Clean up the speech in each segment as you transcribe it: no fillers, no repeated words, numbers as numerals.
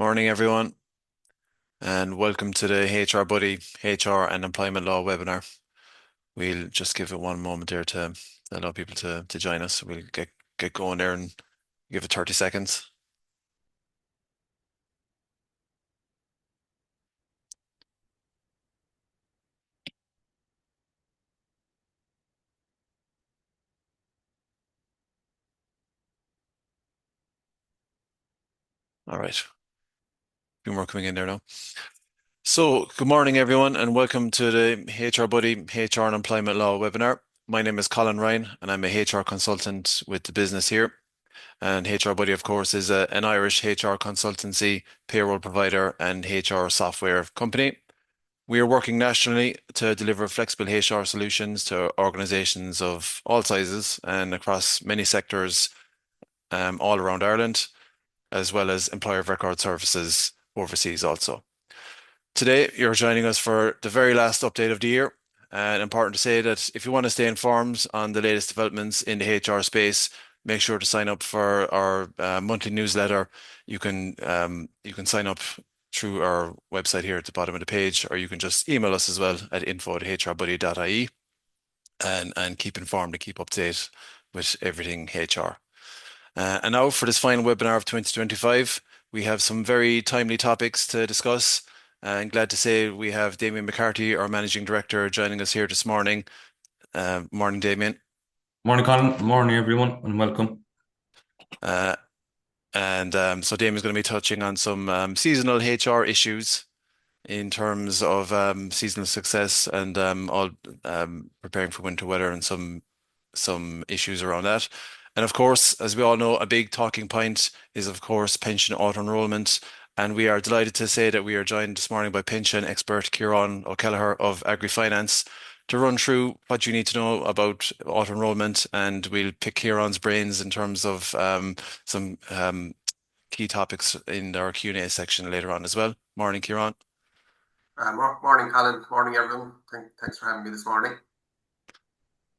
Morning, everyone, and welcome to the HR Buddy HR and Employment Law webinar. We'll just give it one moment there to allow people to join us. We'll get going there and give it 30 seconds. All right, a few more coming in there now. So, good morning, everyone, and welcome to the HR Buddy HR and Employment Law webinar. My name is Colin Ryan, and I'm a HR consultant with the business here. And HR Buddy, of course, is an Irish HR consultancy, payroll provider, and HR software company. We are working nationally to deliver flexible HR solutions to organizations of all sizes and across many sectors all around Ireland, as well as employer of record services overseas also. Today, you're joining us for the very last update of the year. And important to say that if you want to stay informed on the latest developments in the HR space, make sure to sign up for our monthly newsletter. You can sign up through our website here at the bottom of the page, or you can just email us as well at info@hrbuddy.ie and keep informed and keep up to date with everything HR. And now for this final webinar of 2025, we have some very timely topics to discuss. And glad to say we have Damien McCarthy, our Managing Director, joining us here this morning. Morning, Damien. Morning, Colin. Morning, everyone, and welcome. So Damien's going to be touching on some seasonal HR issues in terms of seasonal success and all preparing for winter weather and some issues around that. And of course, as we all know, a big talking point is, of course, pension auto enrolment. And we are delighted to say that we are joined this morning by pension expert Ciaran Kelliher of AGRI Finance to run through what you need to know about auto enrolment. And we'll pick Ciaran's brains in terms of some key topics in our Q&A section later on as well. Morning, Ciaran. Morning, Colin. Morning, everyone. Thanks for having me this morning.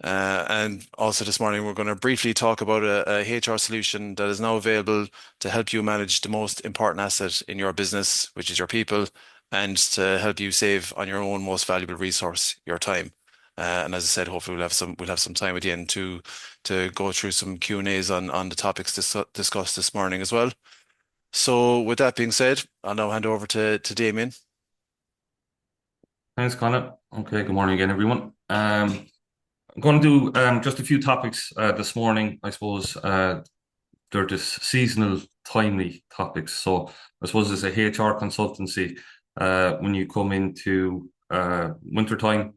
And also this morning, we're going to briefly talk about a HR solution that is now available to help you manage the most important asset in your business, which is your people, and to help you save on your own most valuable resource, your time. And as I said, hopefully we'll have some time at the end to go through some Q&As on the topics discussed this morning as well. So with that being said, I'll now hand over to Damien. Thanks, Colin. Okay, good morning again, everyone. I'm going to do just a few topics this morning. I suppose they're just seasonal, timely topics. So I suppose as a HR consultancy, when you come into winter time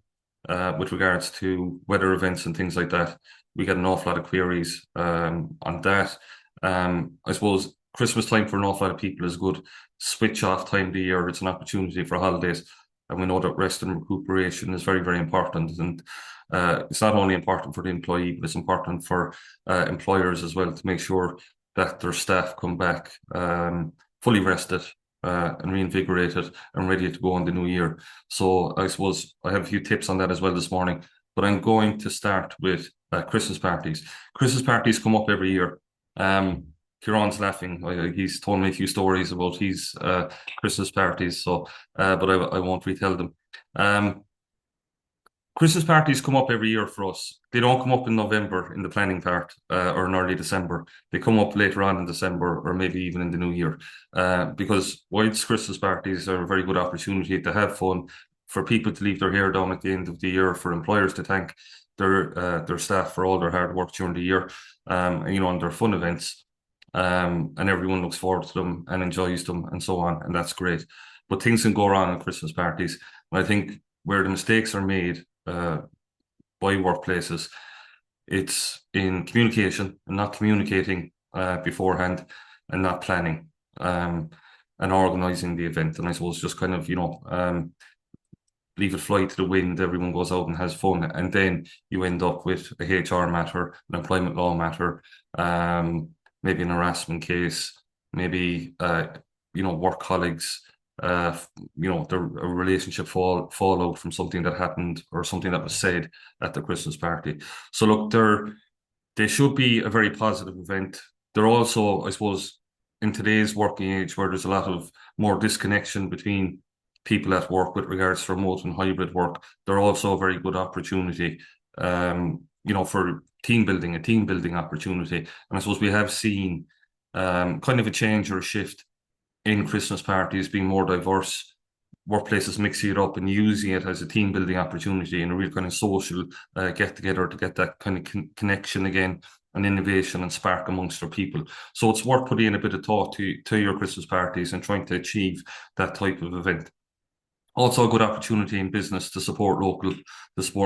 with regards to weather events and things like that, we get an awful lot of queries on that. I suppose Christmas time for an awful lot of people is good switch off time of the year. It's an opportunity for holidays. And we know that rest and recuperation is very, very important. And it's not only important for the employee, but it's important for employers as well to make sure that their staff come back fully rested and reinvigorated and ready to go in the new year. So I suppose I have a few tips on that as well this morning. But I'm going to start with Christmas parties. Christmas parties come up every year. Ciaran's laughing. He's told me a few stories about his Christmas parties, so but I won't retell them. Christmas parties come up every year for us. They don't come up in November in the planning part or in early December. They come up later on in December or maybe even in the new year because whilst Christmas parties are a very good opportunity to have fun, for people to leave their hair down at the end of the year, for employers to thank their staff for all their hard work during the year, and their fun events. And everyone looks forward to them and enjoys them and so on, and that's great. But things can go wrong at Christmas parties. And I think where the mistakes are made by workplaces, it's in communication and not communicating beforehand and not planning and organising the event. And I suppose just kind of, leave it fly to the wind, everyone goes out and has fun, and then you end up with a HR matter, an employment law matter, maybe an harassment case, maybe work colleagues, a relationship fallout from something that happened or something that was said at the Christmas party. So look, they should be a very positive event. They're also, I suppose, in today's working age where there's a lot of more disconnection between people at work with regards to remote and hybrid work, they're also a very good opportunity, for a team building opportunity. And I suppose we have seen kind of a change or a shift in Christmas parties being more diverse, workplaces mixing it up and using it as a team building opportunity and a real kind of social get together to get that kind of connection again and innovation and spark amongst their people. So it's worth putting in a bit of thought to your Christmas parties and trying to achieve that type of event. Also a good opportunity in business to support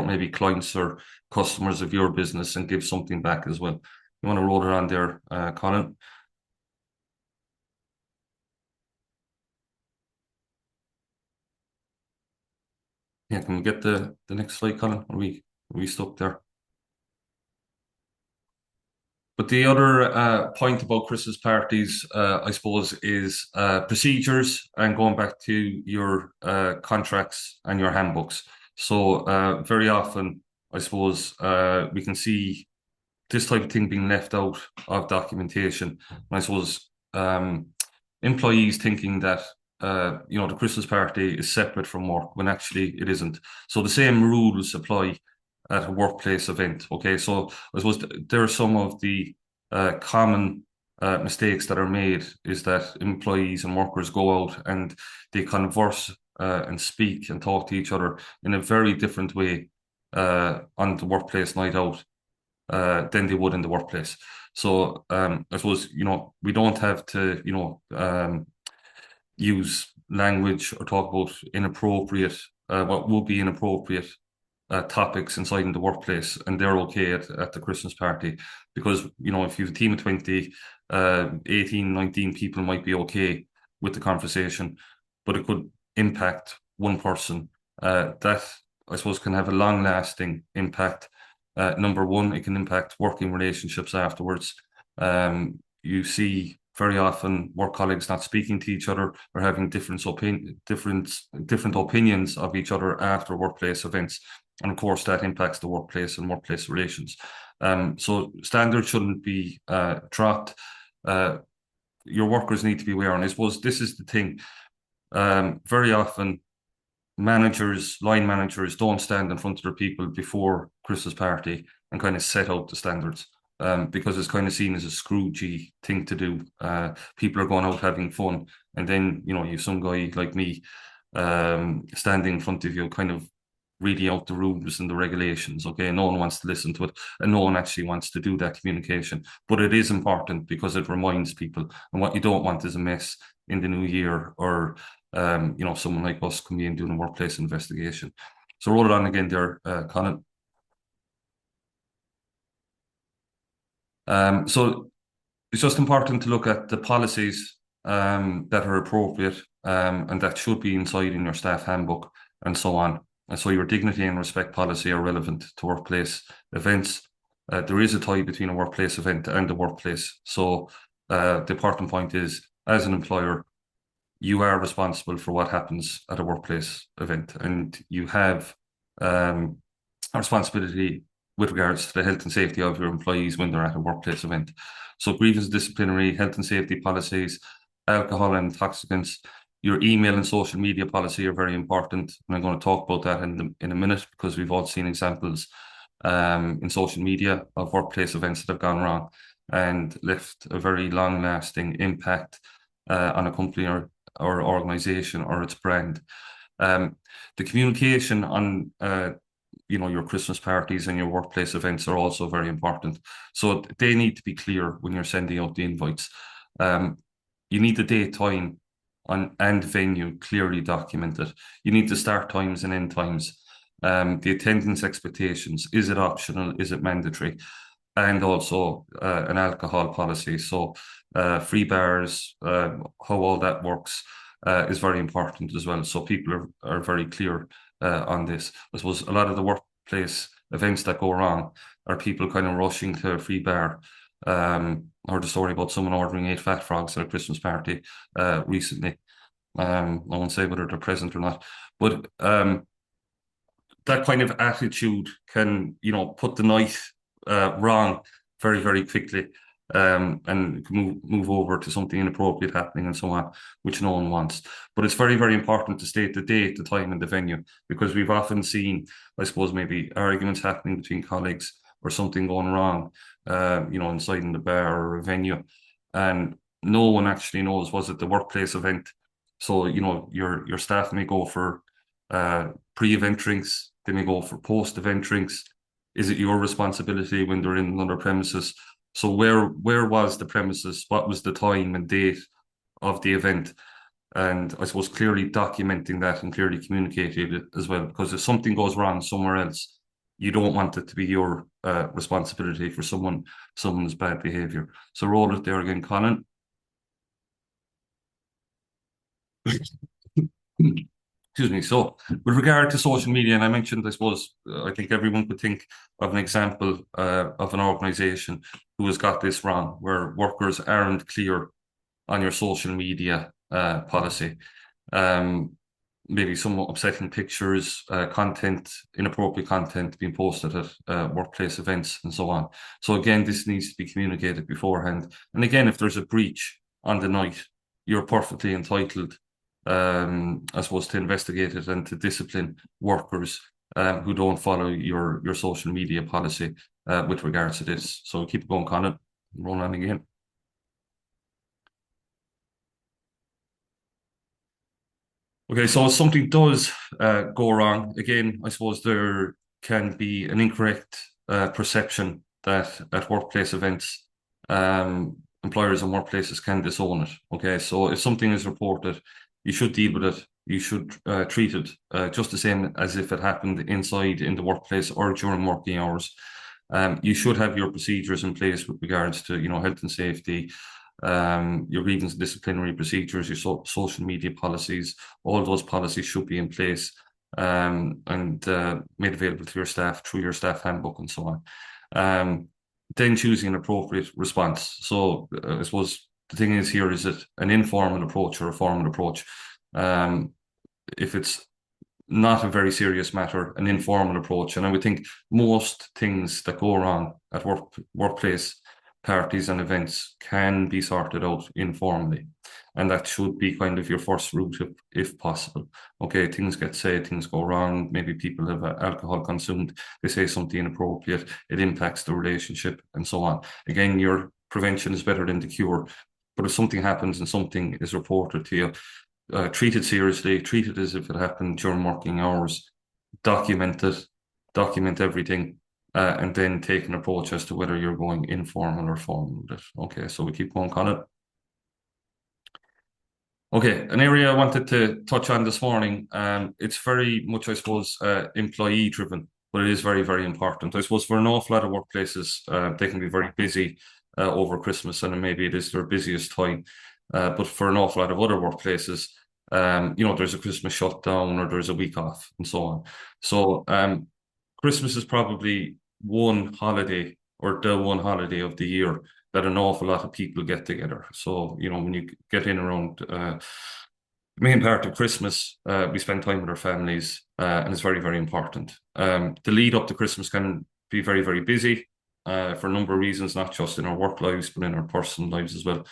maybe clients or customers of your business and give something back as well. You want to roll it on there, Colin? Yeah, can we get the next slide, Colin? Are we stuck there? But the other point about Christmas parties, I suppose, is procedures and going back to your contracts and your handbooks. So very often, I suppose, we can see this type of thing being left out of documentation. And I suppose employees thinking that the Christmas party is separate from work when actually it isn't. So the same rules apply at a workplace event. Okay, so I suppose there are some of the common mistakes that are made is that employees and workers go out and they converse and speak and talk to each other in a very different way on the workplace night out than they would in the workplace. So I suppose we don't have to use language or talk about inappropriate what would be inappropriate topics inside in the workplace, and they're okay at the Christmas party because if you have a team of 20, 18, 19 people might be okay with the conversation, but it could impact one person. That I suppose can have a long-lasting impact. Number one, it can impact working relationships afterwards. You see very often work colleagues not speaking to each other or having different opinions of each other after workplace events. And of course, that impacts the workplace and workplace relations. So standards shouldn't be dropped. Your workers need to be aware. And I suppose this is the thing. Very often, line managers don't stand in front of their people before Christmas party and kind of set out the standards. Because it's kind of seen as a Scroogey thing to do. People are going out having fun, and then you some guy like me standing in front of you, kind of reading out the rules and the regulations. Okay, no one wants to listen to it, and no one actually wants to do that communication. But it is important because it reminds people, and what you don't want is a mess in the new year, or someone like us coming in doing a workplace investigation. So roll it on again there, Colin. So it's just important to look at the policies that are appropriate and that should be inside in your staff handbook and so on. And so your dignity and respect policy are relevant to workplace events. There is a tie between a workplace event and the workplace. So the important point is, as an employer, you are responsible for what happens at a workplace event, and you have a responsibility with regards to the health and safety of your employees when they're at a workplace event. So grievance, disciplinary, health and safety policies, alcohol and intoxicants, your email and social media policy are very important. And I'm going to talk about that in a minute, because we've all seen examples in social media of workplace events that have gone wrong and left a very long-lasting impact on a company or organization or its brand. The communication on your Christmas parties and your workplace events are also very important. So they need to be clear when you're sending out the invites. You need the date, time, and venue clearly documented. You need the start times and end times. The attendance expectations. Is it optional? Is it mandatory? And also an alcohol policy. So free bars, how all that works is very important as well. So people are very clear on this. I suppose a lot of the workplace events that go wrong are people kind of rushing to a free bar. I heard a story about someone ordering 8 fat frogs at a Christmas party recently. I won't say whether they're present or not, but that kind of attitude can, put the night wrong very, very quickly. and move over to something inappropriate happening and so on, which no one wants. But it's very, very important to state the date, the time, and the venue, because we've often seen, I suppose, maybe arguments happening between colleagues or something going wrong, inside in the bar or a venue, and no one actually knows, was it the workplace event? So, your staff may go for pre-event drinks, they may go for post-event drinks. Is it your responsibility when they're in another premises? So where was the premises? What was the time and date of the event? And I suppose clearly documenting that and clearly communicating it as well, because if something goes wrong somewhere else, you don't want it to be your responsibility for someone's bad behavior. So roll it there again, Colin. Excuse me. So, with regard to social media, and I mentioned, I suppose, I think everyone could think of an example of an organisation who has got this wrong, where workers aren't clear on your social media policy. Maybe some upsetting pictures, inappropriate content being posted at workplace events and so on. So again, this needs to be communicated beforehand. And again, if there's a breach on the night, you're perfectly entitled, I suppose, to investigate it and to discipline workers who don't follow your social media policy with regards to this. So keep going, Colin. Roll on again. Okay, so if something does go wrong, again, I suppose there can be an incorrect perception that at workplace events, employers and workplaces can disown it. Okay, so if something is reported, you should deal with it. You should treat it just the same as if it happened inside in the workplace or during working hours. You should have your procedures in place with regards to, health and safety, your grievance and disciplinary procedures, your social media policies. All those policies should be in place and made available to your staff through your staff handbook and so on. Then choosing an appropriate response. So I suppose the thing is here, is it an informal approach or a formal approach? If it's not a very serious matter, an informal approach. And I would think most things that go wrong at workplace parties and events can be sorted out informally. And that should be kind of your first route if possible. Okay, things get said, things go wrong. Maybe people have alcohol consumed, they say something inappropriate, it impacts the relationship and so on. Again, your prevention is better than the cure. But if something happens and something is reported to you, treat it seriously, treat it as if it happened during working hours, document it, document everything, and then take an approach as to whether you're going informal or formal with it. Okay, so we keep going, Colin. Okay, an area I wanted to touch on this morning, it's very much, I suppose, employee driven, but it is very, very important. I suppose for an awful lot of workplaces, they can be very busy over Christmas, and maybe it is their busiest time. But for an awful lot of other workplaces, there's a Christmas shutdown or there's a week off and so on. So Christmas is probably one holiday or the one holiday of the year that an awful lot of people get together. So, when you get in around the main part of Christmas, we spend time with our families, and it's very, very important. The lead up to Christmas can be very, very busy for a number of reasons, not just in our work lives, but in our personal lives as well.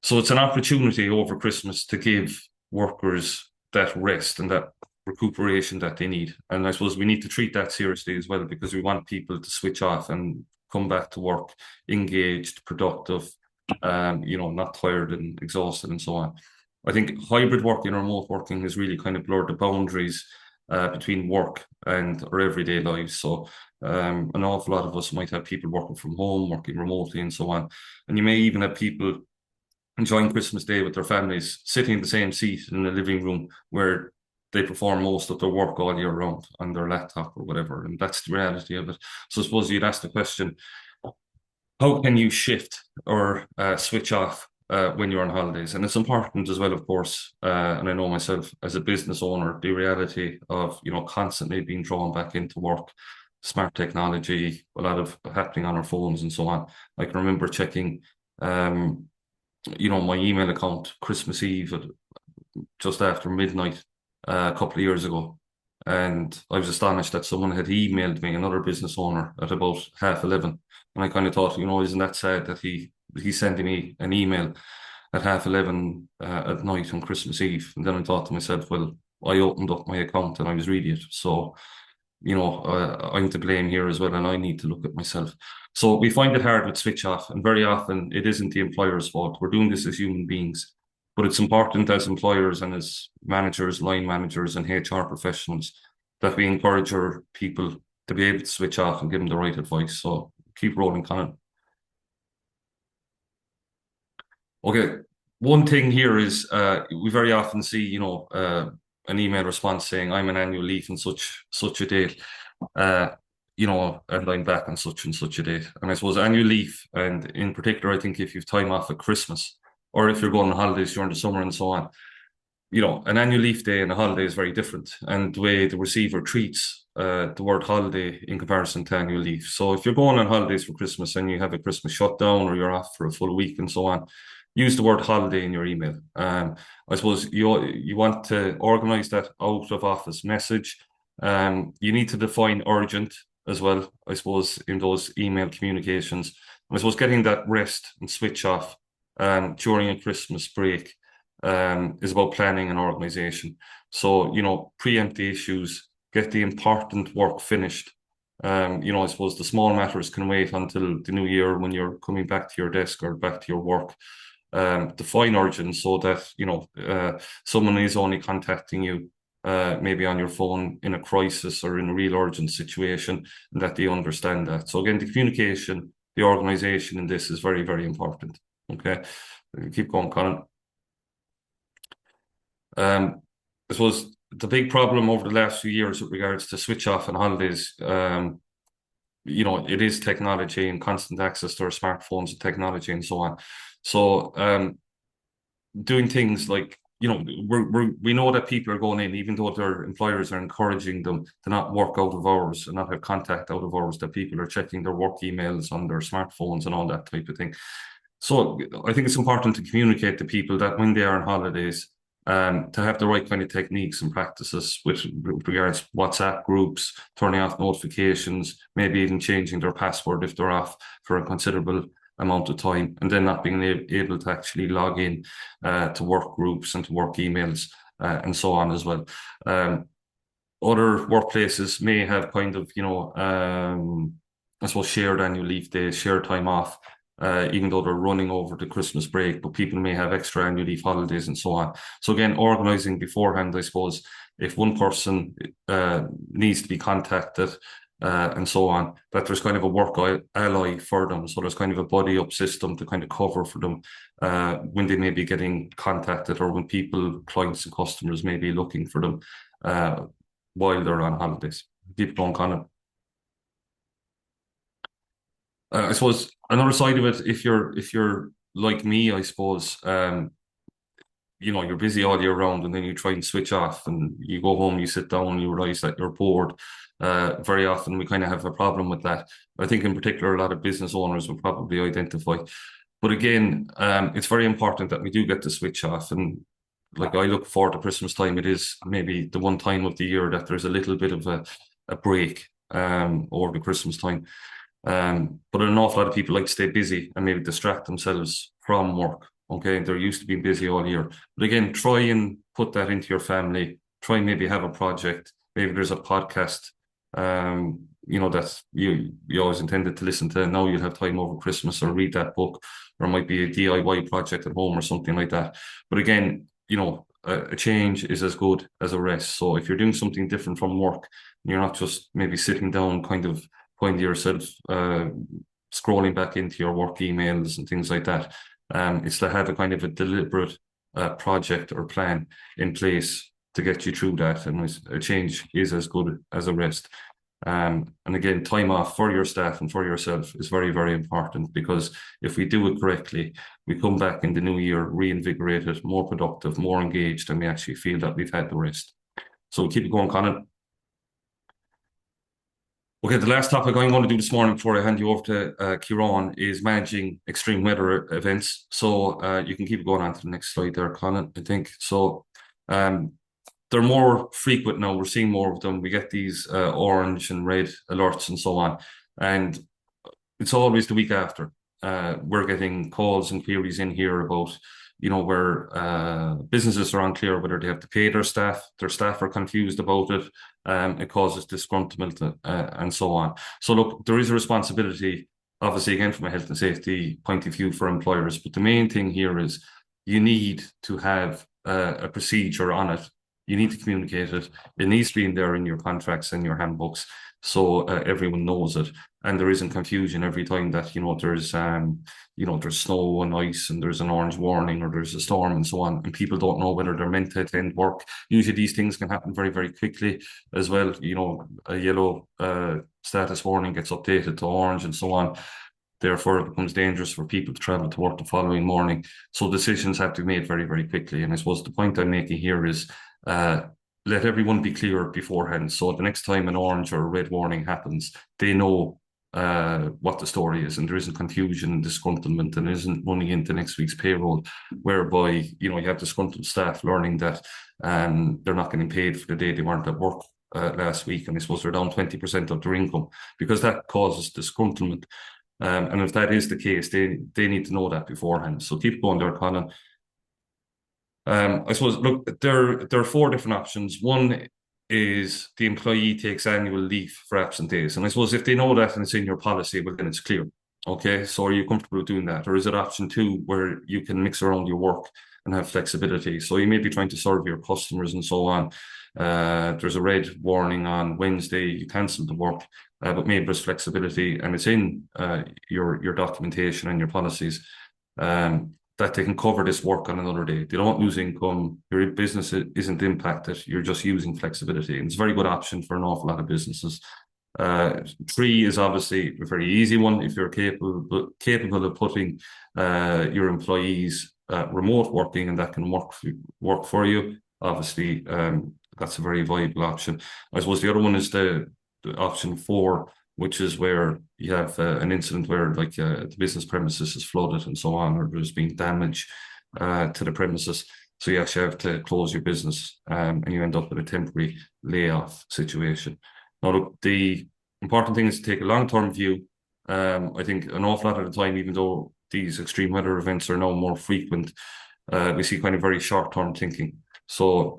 So it's an opportunity over Christmas to give workers that rest and that recuperation that they need. And I suppose we need to treat that seriously as well, because we want people to switch off and come back to work engaged, productive, not tired and exhausted and so on. I think hybrid working or remote working has really kind of blurred the boundaries between work and our everyday lives. So an awful lot of us might have people working from home, working remotely and so on. And you may even have people enjoying Christmas Day with their families, sitting in the same seat in the living room where they perform most of their work all year round on their laptop or whatever. And that's the reality of it. So I suppose you'd ask the question, how can you shift or switch off when you're on holidays? And it's important as well, of course, and I know myself as a business owner, the reality of, constantly being drawn back into work, smart technology, a lot of happening on our phones and so on. I can remember checking my email account Christmas Eve at just after midnight a couple of years ago. And I was astonished that someone had emailed me, another business owner, at about 11:30. And I kind of thought, isn't that sad that he's sending me an email at 11:30 at night on Christmas Eve? And then I thought to myself, well, I opened up my account and I was reading it. So, I'm to blame here as well, and I need to look at myself. So we find it hard with switch off, and very often it isn't the employer's fault. We're doing this as human beings. But it's important as employers and as managers, line managers, and HR professionals that we encourage our people to be able to switch off and give them the right advice. So keep rolling, Colin. Okay, one thing here is we very often see, an email response saying I'm on annual leave on such a date, and I'm back on such and such a date. And I suppose annual leave, and in particular, I think if you've time off at Christmas or if you're going on holidays during the summer and so on, an annual leave day and a holiday is very different. And the way the receiver treats the word holiday in comparison to annual leave. So if you're going on holidays for Christmas and you have a Christmas shutdown or you're off for a full week and so on, use the word holiday in your email. I suppose you want to organize that out of office message. You need to define urgent as well, I suppose, in those email communications. I suppose getting that rest and switch off during a Christmas break is about planning and organization. So, preempt the issues, get the important work finished. I suppose the small matters can wait until the new year when you're coming back to your desk or back to your work. Define urgent so that, someone is only contacting you maybe on your phone in a crisis or in a real urgent situation, and that they understand that. So again, the communication, the organization in this is very, very important. Okay, keep going, Colin. I suppose the big problem over the last few years with regards to switch off and holidays, it is technology and constant access to our smartphones and technology and so on. So doing things like, we know that people are going in, even though their employers are encouraging them to not work out of hours and not have contact out of hours, that people are checking their work emails on their smartphones and all that type of thing. So I think it's important to communicate to people that when they are on holidays, to have the right kind of techniques and practices with regards to WhatsApp groups, turning off notifications, maybe even changing their password if they're off for a considerable amount of time, and then not being able to actually log in to work groups and to work emails and so on as well. Other workplaces may have kind of, I suppose, shared annual leave days, shared time off, even though they're running over the Christmas break, but people may have extra annual leave holidays and so on. So again, organising beforehand, I suppose, if one person needs to be contacted and so on, that there's kind of a work ally for them. So there's kind of a buddy up system to kind of cover for them when they may be getting contacted, or when people, clients and customers may be looking for them while they're on holidays. Keep going, Colin. I suppose another side of it, if you're like me, I suppose, you're busy all year round, and then you try and switch off, and you go home, you sit down, and you realize that you're bored. Very often we kind of have a problem with that. I think in particular, a lot of business owners will probably identify. But again, it's very important that we do get the switch off. And like, I look forward to Christmas time. It is maybe the one time of the year that there's a little bit of a break over the Christmas time. But an awful lot of people like to stay busy and maybe distract themselves from work. Okay, they're used to being busy all year. But again, try and put that into your family. Try and maybe have a project. Maybe there's a podcast, that you always intended to listen to. Now you'll have time over Christmas, or read that book, or it might be a DIY project at home or something like that. But again, a change is as good as a rest. So if you're doing something different from work, you're not just maybe sitting down kind of finding yourself scrolling back into your work emails and things like that. It's to have a kind of a deliberate project or plan in place to get you through that. And a change is as good as a rest. And again, time off for your staff and for yourself is very, very important, because if we do it correctly, we come back in the new year reinvigorated, more productive, more engaged, and we actually feel that we've had the rest. So keep it going, Colin. Okay, the last topic I'm going to do this morning before I hand you over to Ciaran is managing extreme weather events. So you can keep going on to the next slide there, Colin, I think. So they're more frequent now. We're seeing more of them. We get these orange and red alerts and so on. And it's always the week after. We're getting calls and queries in here about, where businesses are unclear whether they have to pay their staff are confused about it. It causes disgruntlement and so on. So look, there is a responsibility, obviously, again, from a health and safety point of view for employers. But the main thing here is you need to have a procedure on it. You need to communicate it. It needs to be in there in your contracts and your handbooks, so everyone knows it, and there isn't confusion every time that there's snow and ice and there's an orange warning or there's a storm and so on, and people don't know whether they're meant to attend work. Usually these things can happen very, very quickly as well. A yellow status warning gets updated to orange and so on. Therefore, it becomes dangerous for people to travel to work the following morning. So decisions have to be made very, very quickly. And I suppose the point I'm making here is let everyone be clear beforehand. So the next time an orange or a red warning happens, they know what the story is, and there isn't confusion and disgruntlement, and isn't running into next week's payroll, whereby you have disgruntled staff learning that they're not getting paid for the day they weren't at work last week, and I suppose they're down 20% of their income, because that causes disgruntlement. And if that is the case, they need to know that beforehand. So keep going there, Colin. I suppose, look, there are four different options. One is the employee takes annual leave for absent days. And I suppose if they know that and it's in your policy, well, then it's clear. Okay, so are you comfortable with doing that? Or is it option two, where you can mix around your work and have flexibility? So you may be trying to serve your customers and so on. There's a red warning on Wednesday, you cancel the work, but maybe there's flexibility, and it's in your documentation and your policies. That they can cover this work on another day. They don't lose income. Your business isn't impacted. You're just using flexibility. And it's a very good option for an awful lot of businesses. Three is obviously a very easy one. If you're capable of putting your employees remote working, and that can work for you, obviously that's a very viable option. I suppose the other one is the option four, which is where you have an incident where the business premises is flooded and so on, or there's been damage to the premises. So you actually have to close your business and you end up with a temporary layoff situation. Now, look, the important thing is to take a long-term view. I think an awful lot of the time, even though these extreme weather events are now more frequent, we see kind of very short-term thinking. So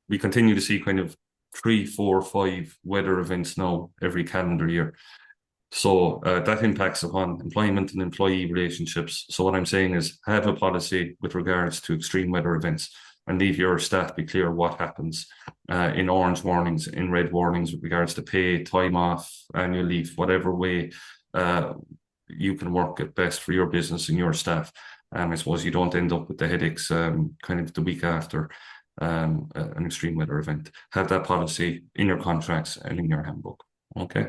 we continue to see kind of 3, 4, 5 weather events now every calendar year. So that impacts upon employment and employee relationships. So what I'm saying is, have a policy with regards to extreme weather events, and leave your staff be clear what happens in orange warnings, in red warnings, with regards to pay, time off, annual leave, whatever way you can work at best for your business and your staff. I suppose you don't end up with the headaches kind of the week after an extreme weather event. Have that policy in your contracts and in your handbook. Okay.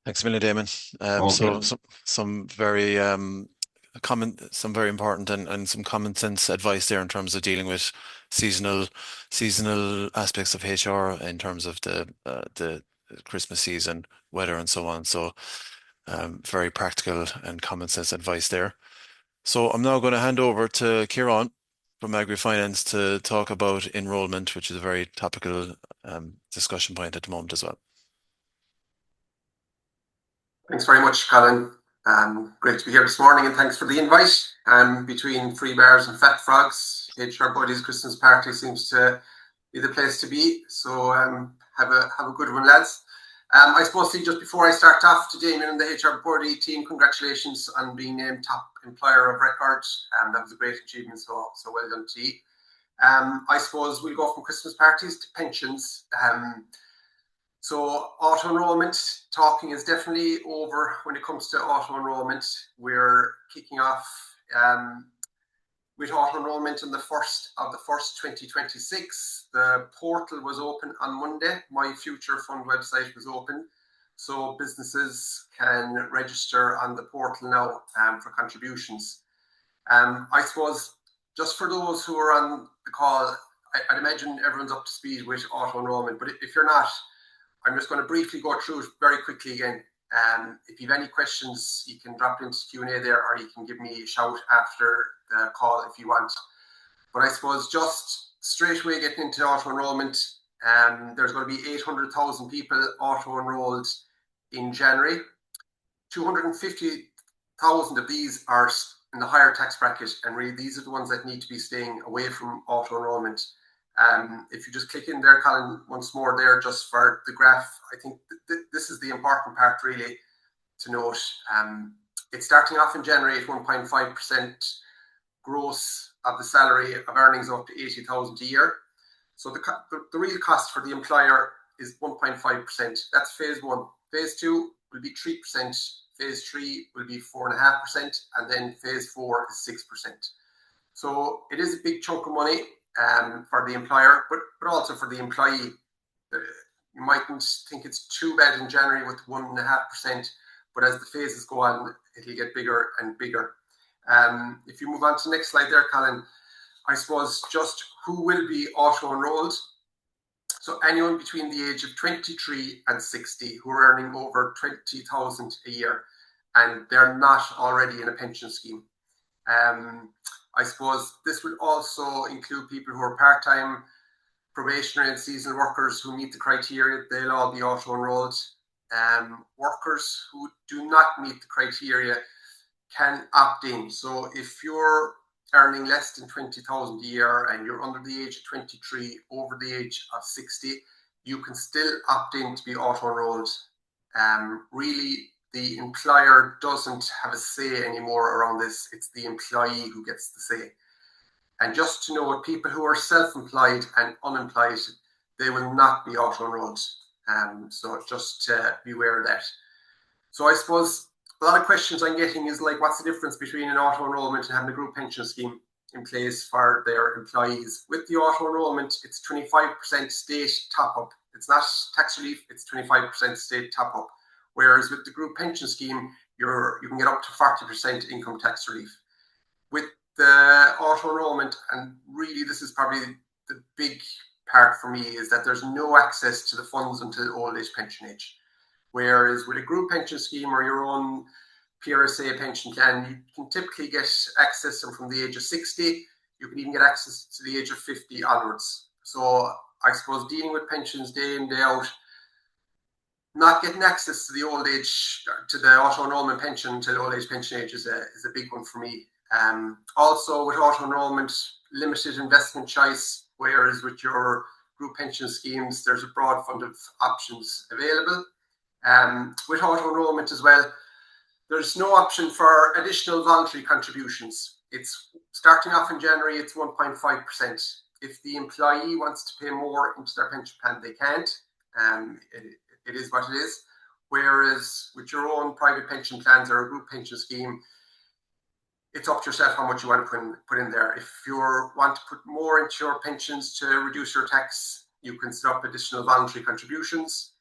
Thanks a million, Damien. Okay. So some very some very important and some common sense advice there in terms of dealing with seasonal aspects of HR in terms of the Christmas season, weather, and so on. So very practical and common sense advice there. So I'm now going to hand over to Ciaran from AGRI Finance to talk about enrolment, which is a very topical discussion point at the moment as well. Thanks very much, Colin. Great to be here this morning, and thanks for the invite. Between free bars and fat frogs, HR Buddies Christmas party seems to be the place to be. So have a good one, lads. I suppose just before I start off, to Damien and the HR Buddy team, congratulations on being named top employer of record. That was a great achievement, so well done to you. I suppose we'll go from Christmas parties to pensions. So auto enrolment talking is definitely over when it comes to auto enrolment. We're kicking off with auto enrolment on the 1st of the 1st, 2026. The portal was open on Monday. My Future Fund website was open, so businesses can register on the portal now for contributions. I suppose just for those who are on the call, I'd imagine everyone's up to speed with auto enrolment, but if you're not, I'm just going to briefly go through it very quickly again. If you have any questions, you can drop into Q&A there, or you can give me a shout after the call if you want. But I suppose just straight away getting into auto enrolment, there's going to be 800,000 people auto enrolled in January. 250,000 of these are in the higher tax bracket, and really these are the ones that need to be staying away from auto enrolment. If you just click in there, Colin, once more there, just for the graph, I think this is the important part really to note. It's starting off in January at 1.5% gross of the salary of earnings up to 80,000 a year. So the real cost for the employer is 1.5%. That's phase one. Phase two will be 3%. Phase three will be 4.5%, and then phase four is 6%. So it is a big chunk of money for the employer, but also for the employee. You mightn't think it's too bad in January with 1.5%, but as the phases go on, it'll get bigger and bigger. If you move on to the next slide there, Colin, I suppose just who will be auto enrolled. So anyone between the age of 23 and 60 who are earning over 20,000 a year and they're not already in a pension scheme. I suppose this will also include people who are part-time, probationary and seasonal workers who meet the criteria. They'll all be auto enrolled. Workers who do not meet the criteria can opt in. So if you're earning less than 20,000 a year and you're under the age of 23, over the age of 60, you can still opt in to be auto enrolled. Really, the employer doesn't have a say anymore around this. It's the employee who gets the say. And just to know, people who are self-employed and unemployed, they will not be auto enrolled. So just be aware of that. So I suppose a lot of questions I'm getting is like, what's the difference between an auto enrolment and having a group pension scheme in place for their employees? With the auto enrolment, it's 25% state top up. It's not tax relief, it's 25% state top up. Whereas with the group pension scheme, you can get up to 40% income tax relief. With the auto enrolment, and really this is probably the big part for me, is that there's no access to the funds until old age pension age. Whereas with a group pension scheme or your own PRSA pension plan, you can typically get access from the age of 60. You can even get access to the age of 50 onwards. So I suppose dealing with pensions day in, day out, not getting access to the old age, to the auto enrolment pension until old age pension age is a big one for me. Also with auto enrolment, limited investment choice, whereas with your group pension schemes, there's a broad fund of options available. With auto enrolment as well, there's no option for additional voluntary contributions. It's starting off in January, it's 1.5%. If the employee wants to pay more into their pension plan, they can't. It is what it is. Whereas with your own private pension plans or a group pension scheme, it's up to yourself how much you want to put in there. If you want to put more into your pensions to reduce your tax, you can set up additional voluntary contributions.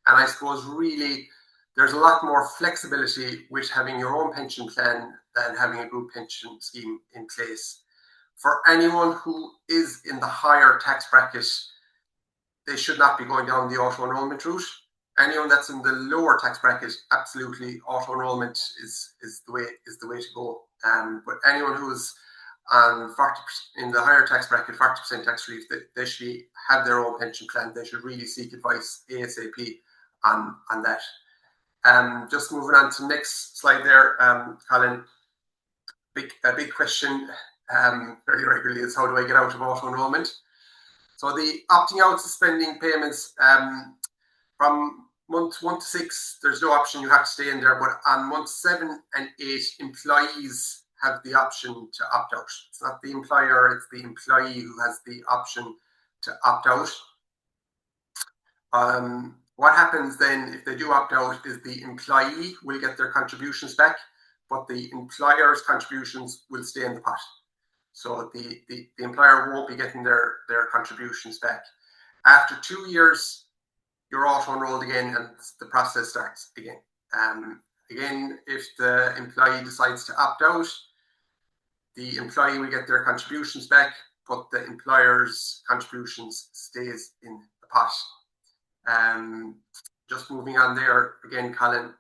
And I suppose really there's a lot more flexibility with having your own pension plan than having a group pension scheme in place. For anyone who is in the higher tax bracket, they should not be going down the auto enrolment route. Anyone that's in the lower tax bracket, absolutely auto enrolment is the way to go. But anyone who's on 40% in the higher tax bracket, 40% tax relief, they should have their own pension plan. They should really seek advice ASAP on that. Just moving on to the next slide there, Colin. A big question very regularly is, how do I get out of auto enrolment? So the opting out, suspending payments from month 1 to 6, there's no option, you have to stay in there. But on month 7 and 8, employees have the option to opt out. It's not the employer, it's the employee who has the option to opt out. What happens then if they do opt out is the employee will get their contributions back, but the employer's contributions will stay in the pot. So the employer won't be getting their contributions back. After 2 years, you're auto enrolled again and the process starts again. Again, if the employee decides to opt out, the employee will get their contributions back, but the employer's contributions stays in the pot. Just moving on there again, Colin.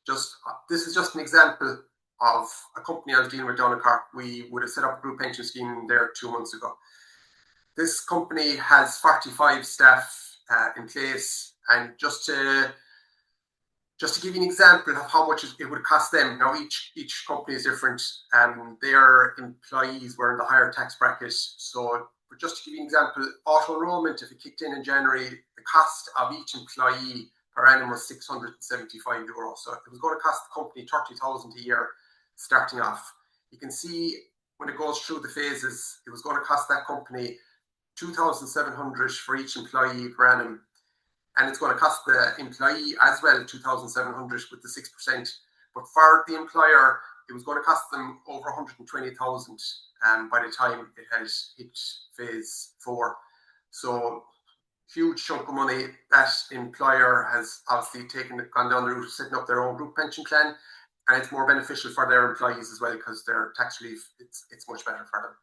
This is just an example of a company I was dealing with down in Cork. We would have set up a group pension scheme there 2 months ago. This company has 45 staff in place, and just to give you an example of how much it would cost them. Now, each company is different. Their employees were in the higher tax bracket. So, but just to give you an example, Auto Enrolment, if it kicked in January, the cost of each employee per annum was €675. So it was going to cost the company 30,000 a year starting off. You can see when it goes through the phases, it was going to cost that company 2,700 for each employee per annum. And it's going to cost the employee as well 2,700 with the 6%. But for the employer, it was going to cost them over 120,000 by the time it had hit phase 4. So huge chunk of money. That employer has obviously gone down the route of setting up their own group pension plan, and it's more beneficial for their employees as well because their tax relief, it's much better for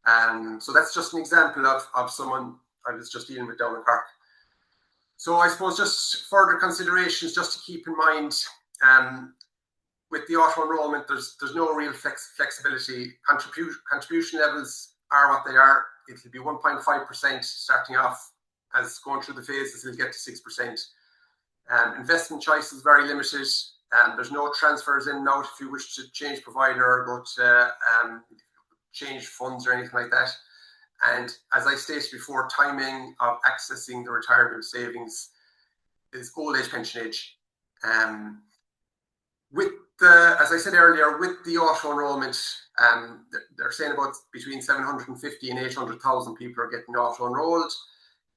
them. So that's just an example of someone I was just dealing with down in Cork. So I suppose just further considerations just to keep in mind, with the auto enrolment, there's no real flexibility. Contribution levels are what they are. It'll be 1.5% starting off. As going through the phases, it'll get to 6%. Investment choice is very limited. There's no transfers in and out if you wish to change provider or go to change funds or anything like that. And as I stated before, timing of accessing the retirement savings is old age pension age. As I said earlier, with the auto enrolment, they're saying about between 750 and 800,000 people are getting auto enrolled.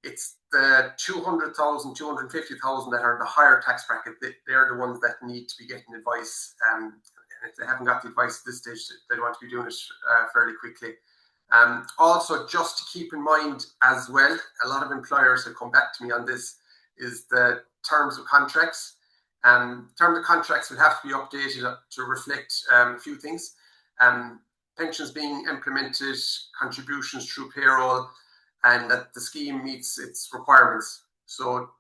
It's the 200,000, 250,000 that are in the higher tax bracket. They're the ones that need to be getting advice. And if they haven't got the advice at this stage, they want to be doing it fairly quickly. Also, just to keep in mind as well, a lot of employers have come back to me on this, is the terms of contracts. Terms of contracts will have to be updated to reflect a few things. Pensions being implemented, contributions through payroll, and that the scheme meets its requirements. So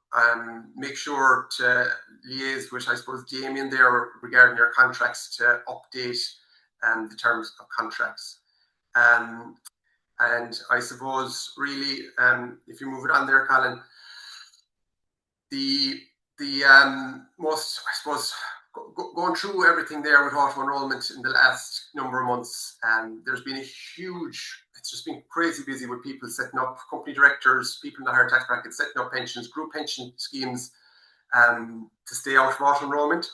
make sure to liaise with, I suppose, Damien there regarding your contracts to update the terms of contracts. And I suppose really, if you move it on there, Colin, the most, I suppose, going through everything there with auto enrolment in the last number of months, there's been a huge, it's just been crazy busy with people setting up, company directors, people in the higher tax bracket setting up pensions, group pension schemes to stay out of auto enrolment.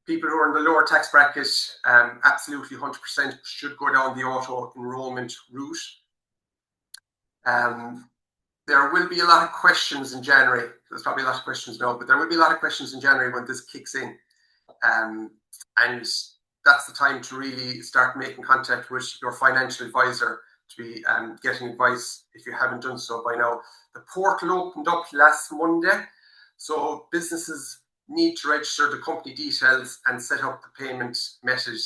People who are in the lower tax bracket, absolutely 100% should go down the auto enrolment route. There will be a lot of questions in January. There's probably a lot of questions now, but there will be a lot of questions in January when this kicks in. And that's the time to really start making contact with your financial advisor to be getting advice if you haven't done so by now. The portal opened up last Monday, so businesses need to register the company details and set up the payment method.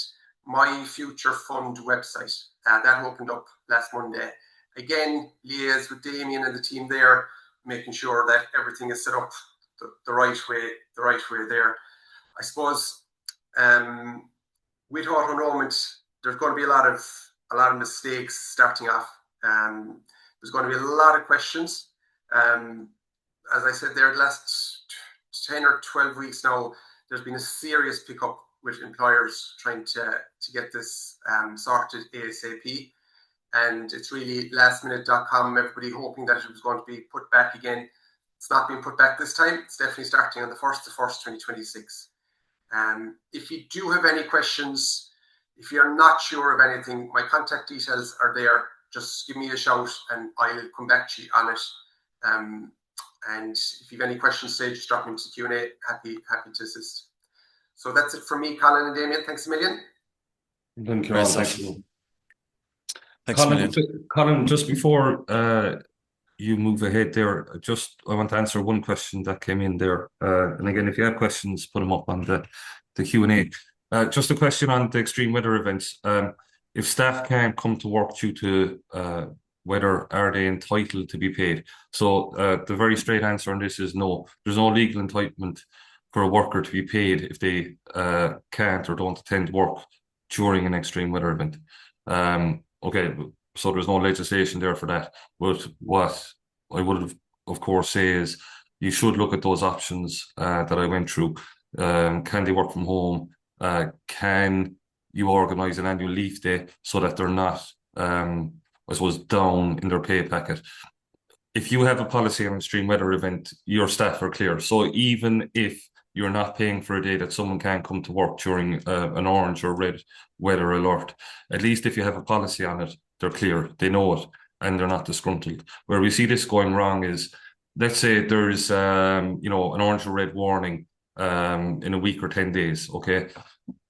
My Future Fund website, that opened up last Monday. Again, liaise with Damien and the team there, making sure that everything is set up the right way there. I suppose with auto enrolment, there's going to be a lot of mistakes starting off. There's going to be a lot of questions. As I said there, the last 10 or 12 weeks now, there's been a serious pickup with employers trying to get this sorted ASAP. And it's really lastminute.com, everybody hoping that it was going to be put back again. It's not being put back this time. It's definitely starting on the 1st of 1st, 2026. If you do have any questions, if you're not sure of anything, my contact details are there. Just give me a shout and I'll come back to you on it. And if you have any questions, say just drop into Q&A. Happy to assist. So that's it from me, Colin and Damien. Thanks a million. Thank you all. Thank you. Thanks, Colin, just before you move ahead there, I want to answer one question that came in there. And again, if you have questions, put them up on the Q&A. Just a question on the extreme weather events. If staff can't come to work due to weather, are they entitled to be paid? So the very straight answer on this is no. There's no legal entitlement for a worker to be paid if they can't or don't attend work during an extreme weather event. Okay, so there's no legislation there for that. But what I would, of course, say is you should look at those options that I went through. Can they work from home? Can you organise an annual leave day so that they're not, I suppose, down in their pay packet? If you have a policy on an extreme weather event, your staff are clear. So even if you're not paying for a day that someone can't come to work during an orange or red weather alert, at least if you have a policy on it, they're clear, they know it, and they're not disgruntled. Where we see this going wrong is, let's say there's an orange or red warning in a week or 10 days, okay?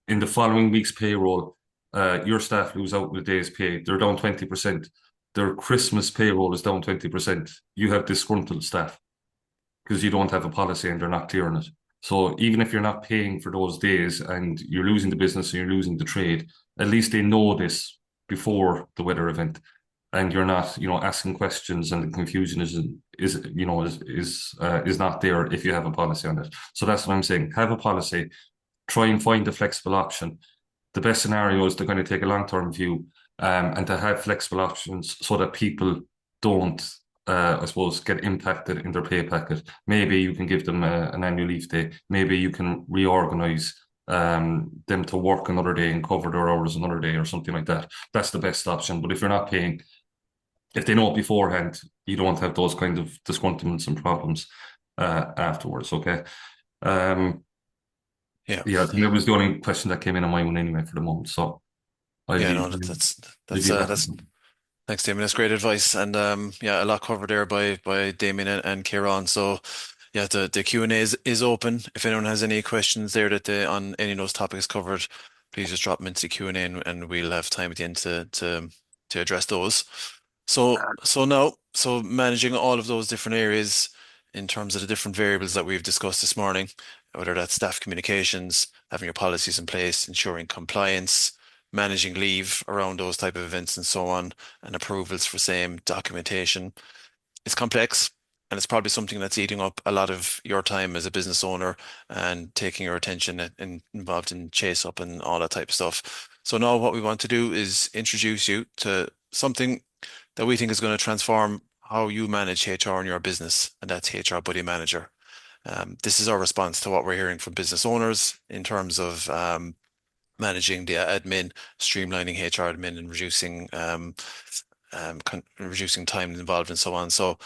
In the following week's payroll, your staff lose out with a day's pay. They're down 20%. Their Christmas payroll is down 20%. You have disgruntled staff because you don't have a policy and they're not clear on it. So even if you're not paying for those days and you're losing the business and you're losing the trade, at least they know this before the weather event, and you're not, asking questions, and the confusion is not there if you have a policy on it. So that's what I'm saying. Have a policy. Try and find a flexible option. The best scenario is they're going to take a long-term view and to have flexible options so that people don't, I suppose, get impacted in their pay packet. Maybe you can give them an annual leave day. Maybe you can reorganise them to work another day and cover their hours another day or something like that. That's the best option. But if you're not paying, if they know it beforehand, you don't have those kind of disgruntlements and problems afterwards, okay? Yeah, that was the only question that came in on my own anyway for the moment. So, that's thanks, Damien. That's great advice, and a lot covered there by Damien and Ciaran. So, yeah, the Q&A is open. If anyone has any questions there on any of those topics covered, please just drop them into the Q&A, and we'll have time at the end to address those. So managing all of those different areas in terms of the different variables that we've discussed this morning, whether that's staff communications, having your policies in place, ensuring compliance, managing leave around those type of events and so on, and approvals for same, documentation. It's complex, and it's probably something that's eating up a lot of your time as a business owner and taking your attention and involved in chase up and all that type of stuff. So now what we want to do is introduce you to something that we think is going to transform how you manage HR in your business, and that's HR Buddy Manager. This is our response to what we're hearing from business owners in terms of managing the admin, streamlining HR admin, and reducing time involved and so on. So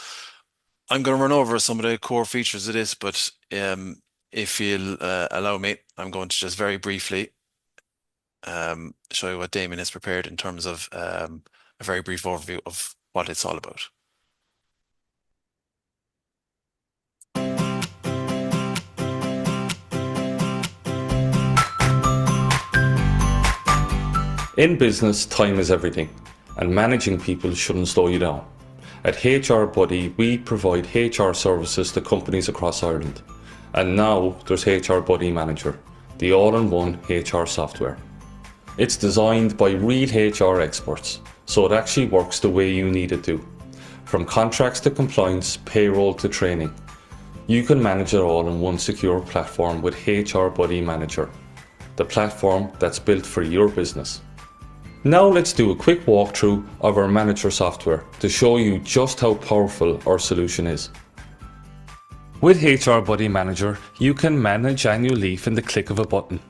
I'm going to run over some of the core features of this, but if you'll allow me, I'm going to just very briefly show you what Damien has prepared in terms of a very brief overview of what it's all about. In business, time is everything, and managing people shouldn't slow you down. At HR Buddy, we provide HR services to companies across Ireland. And now there's HR Buddy Manager, the all-in-one HR software. It's designed by real HR experts, so it actually works the way you need it to. From contracts to compliance, payroll to training. You can manage it all in one secure platform with HR Buddy Manager, the platform that's built for your business. Now let's do a quick walkthrough of our manager software to show you just how powerful our solution is. With HR Buddy Manager, you can manage annual leave in the click of a button.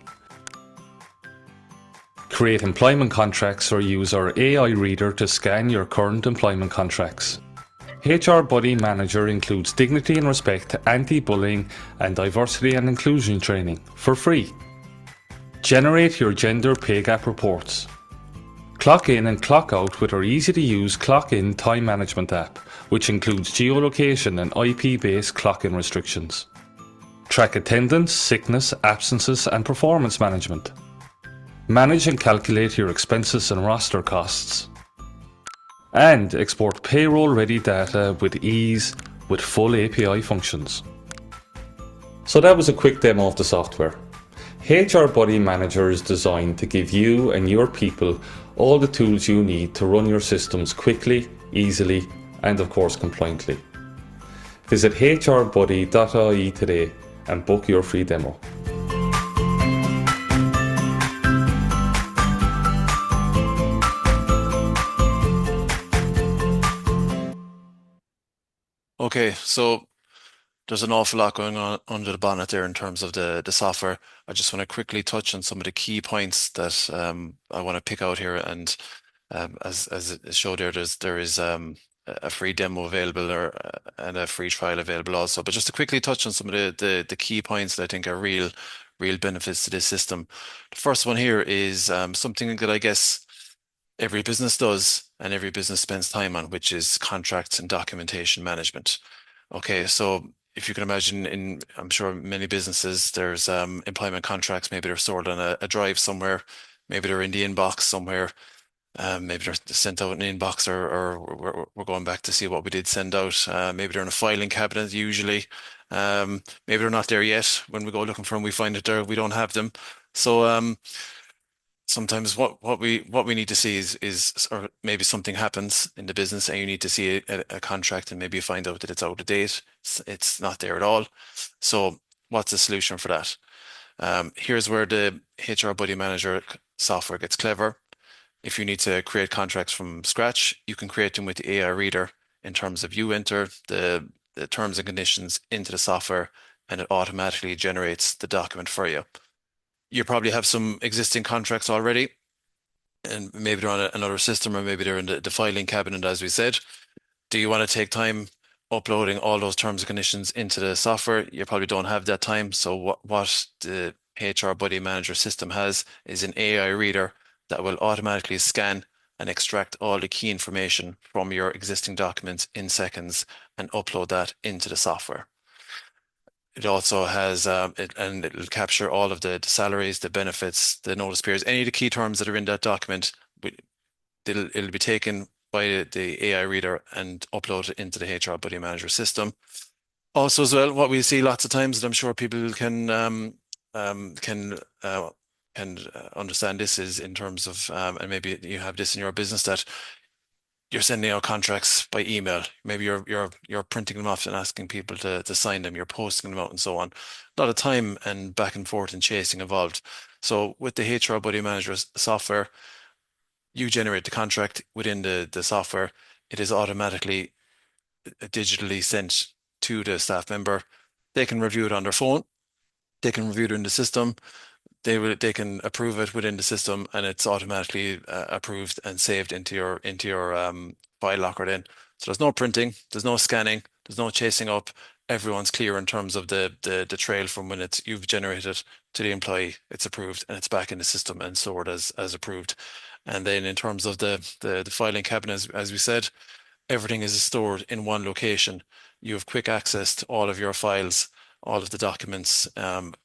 Create employment contracts or use our AI reader to scan your current employment contracts. HR Buddy Manager includes dignity and respect, anti-bullying and diversity and inclusion training for free. Generate your gender pay gap reports. Clock in and clock out with our easy-to-use clock-in time management app, which includes geolocation and IP-based clock-in restrictions. Track attendance, sickness, absences and performance management. Manage and calculate your expenses and roster costs. And export payroll-ready data with ease with full API functions. So that was a quick demo of the software. HR Buddy Manager is designed to give you and your people all the tools you need to run your systems quickly, easily, and of course compliantly. Visit hrbuddy.ie today and book your free demo. Okay, so there's an awful lot going on under the bonnet there in terms of the software. I just want to quickly touch on some of the key points that I want to pick out here. And as it showed there is a free demo available and a free trial available also. But just to quickly touch on some of the key points that I think are real benefits to this system. The first one here is something that I guess every business does and every business spends time on, which is contracts and documentation management. Okay, so if you can imagine I'm sure many businesses, there's employment contracts, maybe they're stored on a drive somewhere, maybe they're in the inbox somewhere, maybe they're sent out in an inbox or we're going back to see what we did send out. Maybe they're in a filing cabinet usually. Maybe they're not there yet. When we go looking for them, we find that we don't have them. So sometimes what we need to see is or maybe something happens in the business and you need to see a contract and maybe you find out that it's out of date. It's not there at all. So what's the solution for that? Here's where the HR Buddy Manager software gets clever. If you need to create contracts from scratch, you can create them with the AI reader in terms of you enter the terms and conditions into the software and it automatically generates the document for you. You probably have some existing contracts already, and maybe they're on another system or maybe they're in the filing cabinet, as we said. Do you want to take time uploading all those terms and conditions into the software? You probably don't have that time. So what the HR Buddy Manager system has is an AI reader that will automatically scan and extract all the key information from your existing documents in seconds and upload that into the software. It also has, and it'll capture all of the salaries, the benefits, the notice periods, any of the key terms that are in that document. It'll be taken by the AI reader and uploaded into the HR Buddy Manager system. Also, as well, what we see lots of times, and I'm sure people can understand this is in terms of, and maybe you have this in your business that you're sending out contracts by email. Maybe you're printing them off and asking people to sign them. You're posting them out and so on. A lot of time and back and forth and chasing involved. So with the HR Buddy Manager software, you generate the contract within the software. It is automatically digitally sent to the staff member. They can review it on their phone. They can review it in the system. They can approve it within the system and it's automatically approved and saved into your file locker then. So there's no printing, there's no scanning, there's no chasing up. Everyone's clear in terms of the trail from when you've generated to the employee, it's approved and it's back in the system and stored as approved. And then in terms of the filing cabinet, as we said, everything is stored in one location. You have quick access to all of your files, all of the documents, and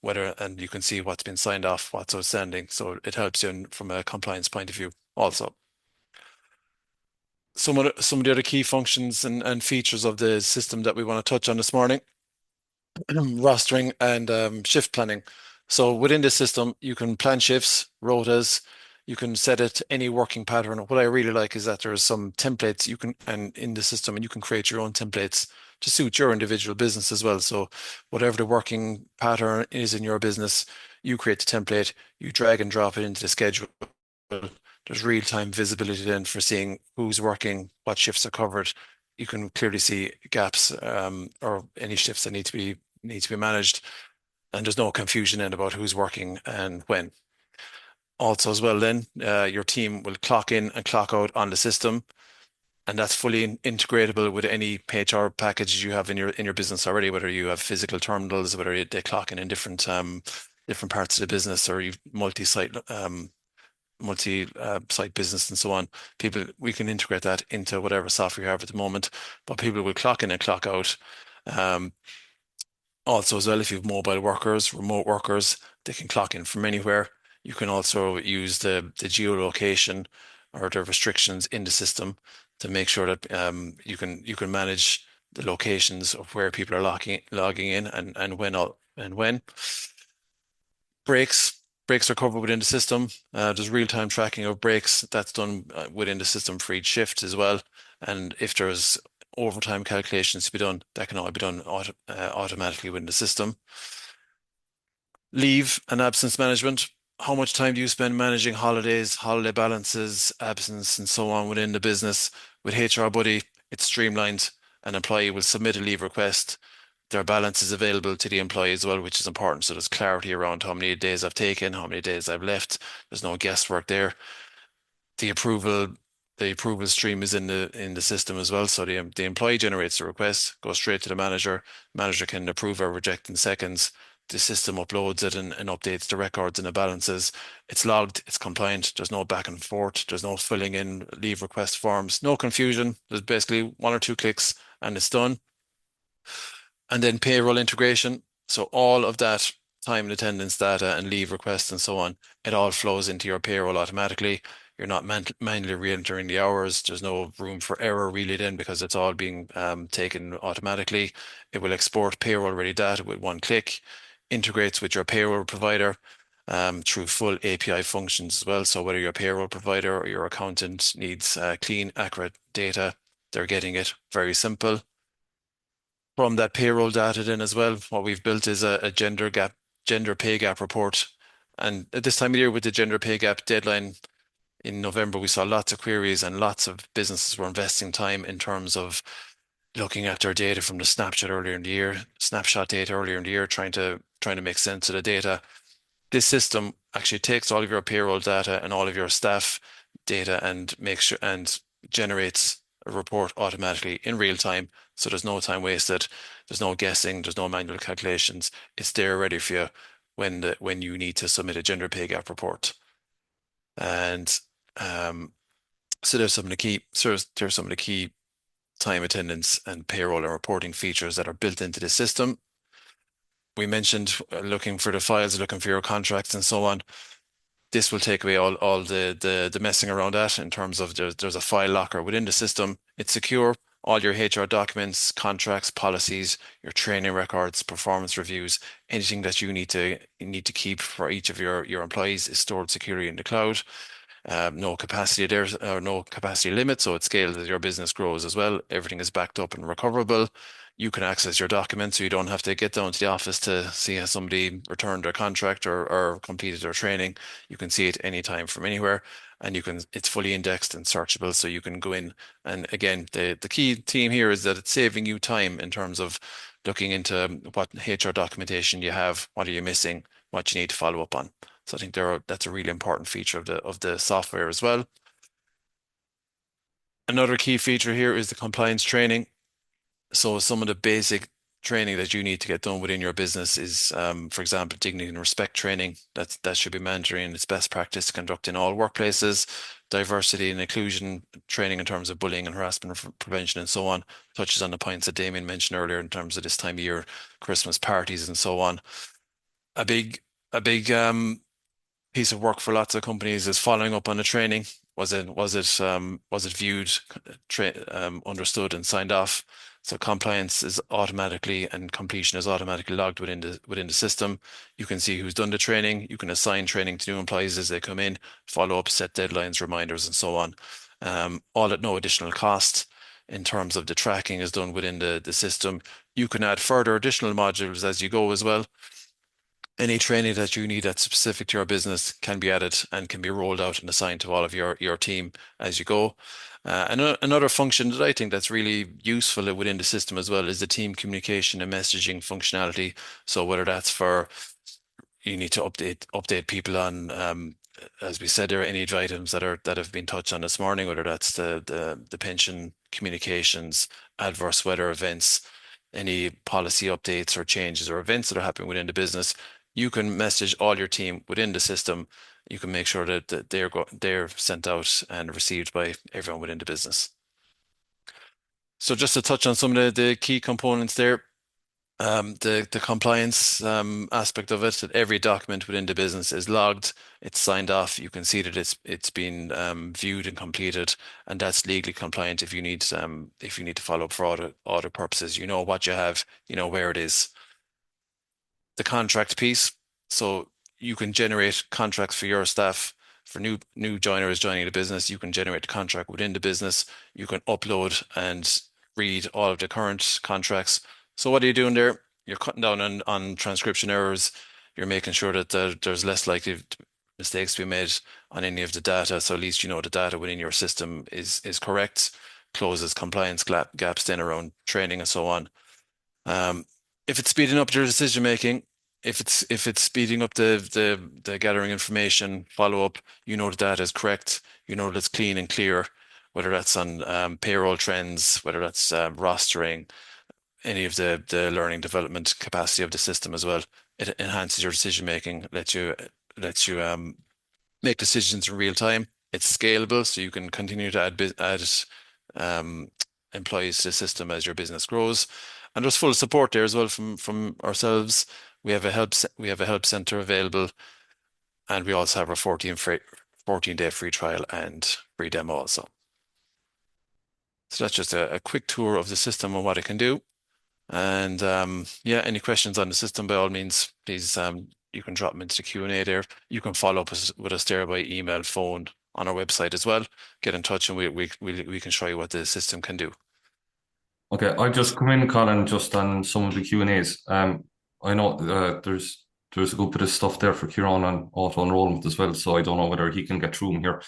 you can see what's been signed off, what's outstanding. So it helps you from a compliance point of view also. Some of the other key functions and features of the system that we want to touch on this morning, rostering and shift planning. So within the system, you can plan shifts, rotas, you can set it to any working pattern. What I really like is that there's some templates in the system and you can create your own templates to suit your individual business as well. So whatever the working pattern is in your business, you create the template, you drag and drop it into the schedule. There's real-time visibility then for seeing who's working, what shifts are covered. You can clearly see gaps or any shifts that need to be managed, and there's no confusion then about who's working and when. Also, as well, then your team will clock in and clock out on the system, and that's fully integratable with any HR packages you have in your business already. Whether you have physical terminals, whether they clock in different parts of the business, or you've multi-site business and so on. We can integrate that into whatever software you have at the moment, but people will clock in and clock out. Also, as well, if you have mobile workers, remote workers, they can clock in from anywhere. You can also use the geolocation or the restrictions in the system to make sure that you can manage the locations of where people are logging in and when. Breaks are covered within the system. There's real-time tracking of breaks that's done within the system for each shift as well. And if there's overtime calculations to be done, that can all be done automatically within the system. Leave and absence management. How much time do you spend managing holidays, holiday balances, absence, and so on within the business? With HR Buddy, it's streamlined. an employee will submit a leave request. Their balance is available to the employee as well, which is important. So there's clarity around how many days I've taken, how many days I've left. There's no guesswork there. The approval the approval stream is in the system as well. So the employee generates the request, goes straight to the manager. Manager can approve or reject in seconds. The system uploads it and updates the records and the balances. It's logged, it's compliant. There's no back and forth. There's no filling in leave request forms. No confusion. There's basically one or two clicks and it's done. And then payroll integration. So all of that time and attendance data and leave requests and so on, it all flows into your payroll automatically. You're not manually re-entering the hours. There's no room for error really then because it's all being taken automatically. It will export payroll ready data with one click, integrates with your payroll provider through full API functions as well. So whether your payroll provider or your accountant needs clean, accurate data, they're getting it. Very simple. From that payroll data then as well, what we've built is a gender pay gap report. And at this time of year with the gender pay gap deadline in November, we saw lots of queries and lots of businesses were investing time in terms of looking at their data from the snapshot data earlier in the year, trying to make sense of the data. This system actually takes all of your payroll data and all of your staff data and makes sure and generates a report automatically in real time. So there's no time wasted. There's no guessing. There's no manual calculations. It's there ready for you when you need to submit a gender pay gap report. And so there's some of the key time, attendance, and payroll and reporting features that are built into the system. We mentioned looking for the files, looking for your contracts, and so on. This will take away all the messing around that in terms of there's a file locker within the system. It's secure. All your HR documents, contracts, policies, your training records, performance reviews, anything that you need to keep for each of your employees is stored securely in the cloud. No capacity there, or no capacity limit, so it scales as your business grows as well. Everything is backed up and recoverable. You can access your documents, so you don't have to get down to the office to see how somebody returned their contract or completed their training. You can see it anytime from anywhere, and it's fully indexed and searchable, so you can go in. And again, the key theme here is that it's saving you time in terms of looking into what HR documentation you have, what are you missing, what you need to follow up on. So I think that's a really important feature of the software as well. Another key feature here is the compliance training. So some of the basic training that you need to get done within your business is, for example, dignity and respect training. That should be mandatory and it's best practice to conduct in all workplaces. Diversity and inclusion training in terms of bullying and harassment prevention and so on. Touches on the points that Damien mentioned earlier in terms of this time of year, Christmas parties and so on. A big piece of work for lots of companies is following up on the training. Was it viewed, understood, and signed off? So compliance is automatically and completion is automatically logged within the system. You can see who's done the training. You can assign training to new employees as they come in, follow up, set deadlines, reminders, and so on. All at no additional cost. In terms of the tracking is done within the system. You can add further additional modules as you go as well. Any training that you need that's specific to your business can be added and can be rolled out and assigned to all of your team as you go. Another function that I think that's really useful within the system as well is the team communication and messaging functionality. So whether that's for you need to update people on, as we said, there are any items that have been touched on this morning, whether that's the pension communications, adverse weather events, any policy updates or changes or events that are happening within the business. You can message all your team within the system. You can make sure that they're sent out and received by everyone within the business. So just to touch on some of the key components there, the compliance aspect of it, that every document within the business is logged, it's signed off. You can see that it's been viewed and completed, and that's legally compliant. If you need to follow up for audit purposes, you know what you have, you know where it is. The contract piece, so you can generate contracts for your staff. For new joiners joining the business, you can generate the contract within the business. You can upload and read all of the current contracts. So what are you doing there? You're cutting down on transcription errors. You're making sure that there's less likely mistakes to be made on any of the data. So at least you know the data within your system is correct. closes compliance gaps then around training and so on. If it's speeding up your decision making, if it's speeding up the gathering information, follow up, you know the data is correct, you know that it's clean and clear, whether that's on payroll trends, whether that's rostering, any of the learning development capacity of the system as well. It enhances your decision making, lets you make decisions in real time. It's scalable, so you can continue to add employees to the system as your business grows. And there's full support there as well from ourselves. We have a help center available, and we also have our 14-day free trial and free demo also. So that's just a quick tour of the system and what it can do. And yeah, any questions on the system, by all means, please you can drop them into the Q&A there. You can follow up with us there by email, phone, on our website as well. Get in touch and we can show you what the system can do. Okay, I just come in, Colin, just on some of the Q&As. I know there's a good bit of stuff there for Ciaran on auto enrolment as well, so I don't know whether he can get through them here.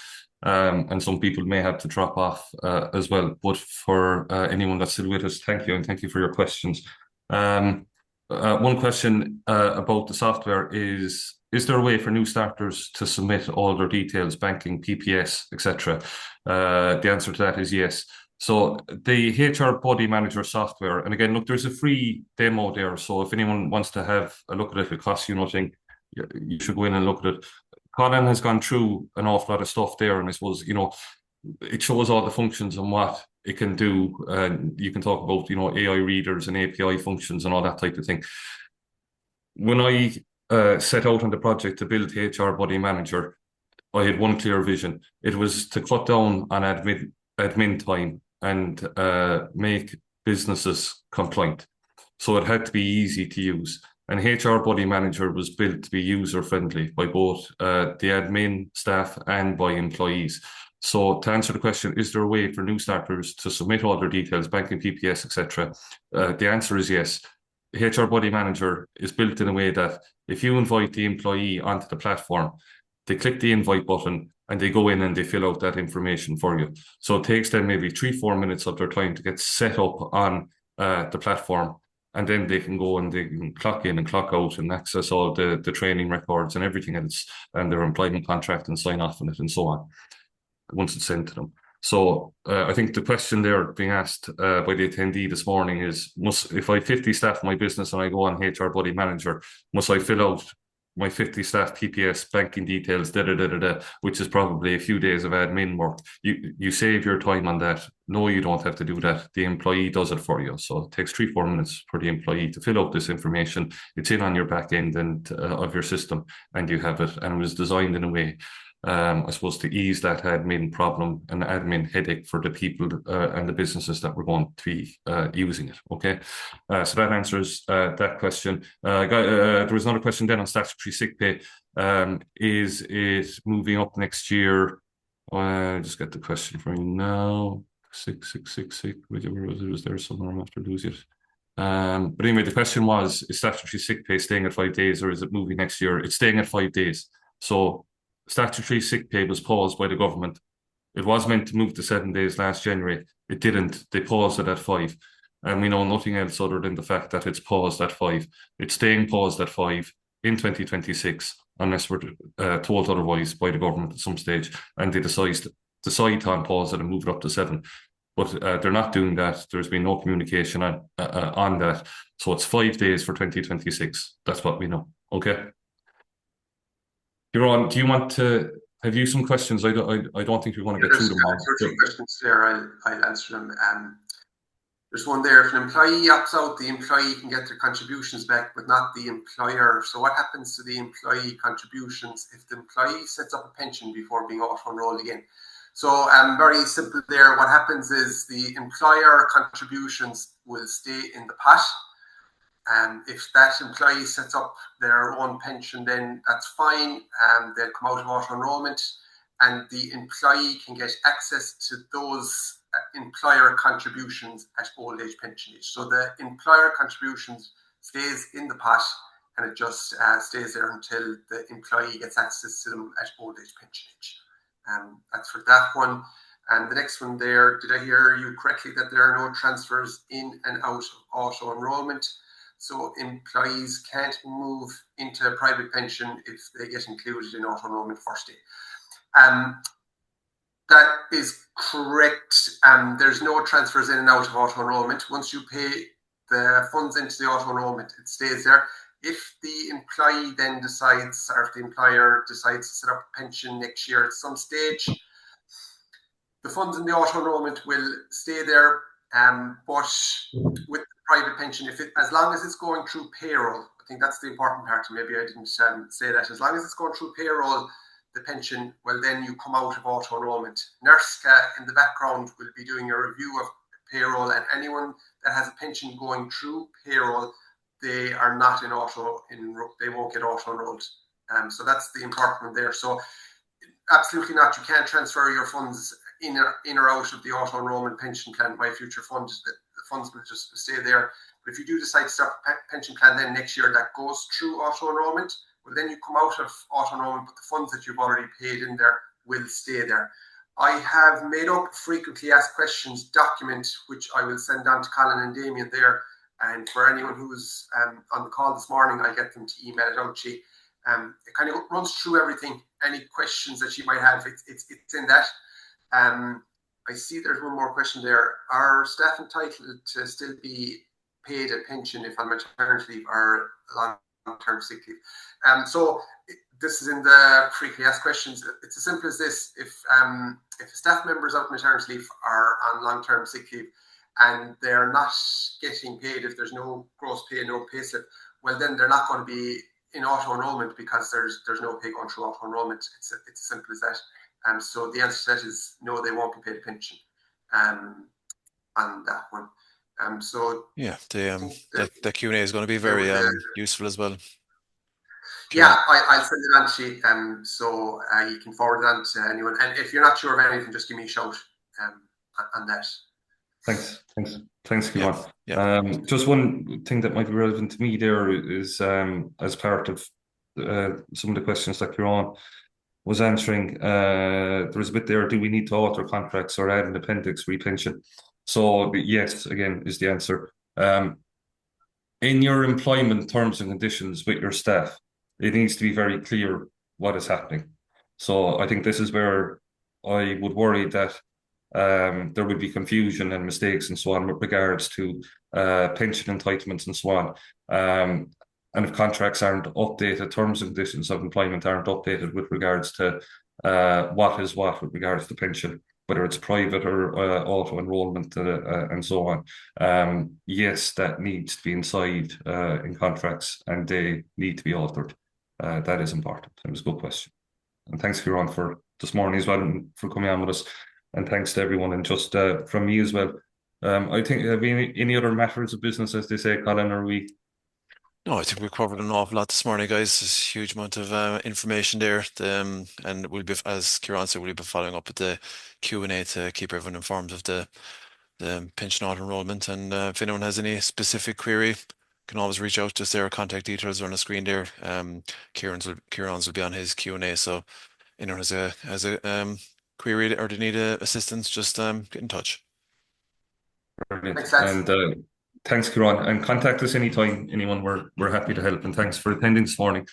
And some people may have to drop off as well. But for anyone that's still with us, thank you, and thank you for your questions. One question about the software is there a way for new starters to submit all their details, banking, PPS, etc.? The answer to that is yes. So the HR Body Manager software, and again, look, there's a free demo there. So if anyone wants to have a look at it, it costs you nothing. You should go in and look at it. Colin has gone through an awful lot of stuff there, and I suppose, it shows all the functions and what it can do. And you can talk about, AI readers and API functions and all that type of thing. When I set out on the project to build HR Body Manager, I had one clear vision. It was to cut down on admin time and make businesses compliant. So it had to be easy to use. And HR Body Manager was built to be user-friendly by both the admin staff and by employees. So to answer the question, is there a way for new starters to submit all their details, banking, PPS, etc.? The answer is yes. HR Body Manager is built in a way that if you invite the employee onto the platform, they click the invite button and they go in and they fill out that information for you. So it takes them maybe 3-4 minutes of their time to get set up on the platform. And then they can go and they can clock in and clock out and access all the training records and everything else and their employment contract and sign off on it and so on once it's sent to them. So I think the question there being asked by the attendee this morning is, if I have 50 staff in my business and I go on HR Body Manager, must I fill out my 50 staff PPS banking details, which is probably a few days of admin work? You save your time on that. No, you don't have to do that. The employee does it for you. So it takes 3-4 minutes for the employee to fill out this information. It's in on your back end and of your system, and you have it. And it was designed in a way, I suppose, to ease that admin problem and admin headache for the people and the businesses that were going to be using it. Okay, so that answers that question. There was another question then on statutory sick pay. Is it moving up next year? Just get the question for you now. Sick. Was there somewhere? I'm after losing it. But anyway, the question was: is statutory sick pay staying at 5 days, or is it moving next year? It's staying at 5 days. So statutory sick pay was paused by the government. It was meant to move to 7 days last January. It didn't. They paused it at 5. And we know nothing else other than the fact that it's paused at 5. It's staying paused at 5 in 2026, unless we're told otherwise by the government at some stage, and they decide to unpause it and move it up to 7. But they're not doing that. There's been no communication on that. So it's 5 days for 2026. That's what we know. Okay. Ciaran, do you want to have you some questions? I don't think we want to get through them all. There's 2 questions there. I'll answer them. There's one there. If an employee opts out, the employee can get their contributions back, but not the employer. So what happens to the employee contributions if the employee sets up a pension before being auto-enrolled again? So very simple there. What happens is the employer contributions will stay in the pot. If that employee sets up their own pension, then that's fine. They'll come out of auto enrolment, and the employee can get access to those employer contributions at old age pension age. So the employer contributions stays in the pot, and it just stays there until the employee gets access to them at old age pension age. That's for that one. And the next one there, did I hear you correctly that there are no transfers in and out of auto enrolment? So employees can't move into a private pension if they get included in auto enrolment first day. That is correct. There's no transfers in and out of auto enrolment. Once you pay the funds into the auto enrolment, it stays there. If the employee then decides, or if the employer decides to set up a pension next year at some stage, the funds in the auto enrolment will stay there. But with the private pension, as long as it's going through payroll, I think that's the important part. Maybe I didn't say that. As long as it's going through payroll, the pension, well, then you come out of auto enrolment. NERSCA in the background will be doing a review of payroll, and anyone that has a pension going through payroll, they are not in auto enroll. They won't get auto enrolled. So that's the important one there. So absolutely not. You can't transfer your funds in or out of the auto enrolment pension plan by future funds. The funds will just stay there. But if you do decide to start a pension plan then next year that goes through auto enrolment, well, then you come out of auto enrolment, but the funds that you've already paid in there will stay there. I have made up a frequently asked questions document, which I will send on to Colin and Damien there. And for anyone who's on the call this morning, I get them to email it out to you. It kind of runs through everything, any questions that you might have, it's in that. I see there's one more question there. Are staff entitled to still be paid a pension if on maternity leave or long-term sick leave? So this is in the frequently asked questions. It's as simple as this. If staff members out maternity leave are on long-term sick leave and they're not getting paid, if there's no gross pay, no pay slip, well, then they're not going to be in auto enrolment because there's no pay going through auto enrolment. It's as simple as that. So the answer to that is no, they won't be paid a pension on that one. So yeah, the Q&A is going to be very useful as well. Yeah, I'll send it on to you, so you can forward it on to anyone. And if you're not sure of anything, just give me a shout on that. Thanks, Ciaran. Yeah. Just one thing that might be relevant to me there is as part of some of the questions that Ciaran was answering, there was a bit there, do we need to alter contracts or add an appendix repension? So yes, again, is the answer. In your employment terms and conditions with your staff, it needs to be very clear what is happening. So I think this is where I would worry that there would be confusion and mistakes and so on with regards to pension entitlements and so on. And if contracts aren't updated, terms and conditions of employment aren't updated with regards to what is what with regards to pension, whether it's private or auto enrolment and so on. Yes, that needs to be inside in contracts and they need to be altered. That is important. It was a good question. And thanks, Ciaran, for this morning as well and for coming on with us. And thanks to everyone. And just from me as well, I think, have any other matters of business, as they say, Colin, or we? No, I think we covered an awful lot this morning, guys. There's a huge amount of information there. And we'll be, as Ciaran said, we'll be following up with the Q&A to keep everyone informed of the pension auto enrolment. And if anyone has any specific query, can always reach out. Just there, contact details are on the screen there. Ciaran's will be on his Q&A. So anyone has a query or they need assistance, just get in touch. Brilliant. And thanks, Ciaran. And contact us anytime, anyone. We're happy to help. And thanks for attending this morning.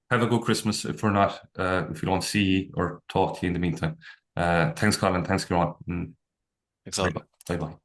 Have a good Christmas if we're not, if we don't see or talk to you in the meantime. Thanks, Colin. Thanks, Ciaran. Thanks a lot. Bye-bye.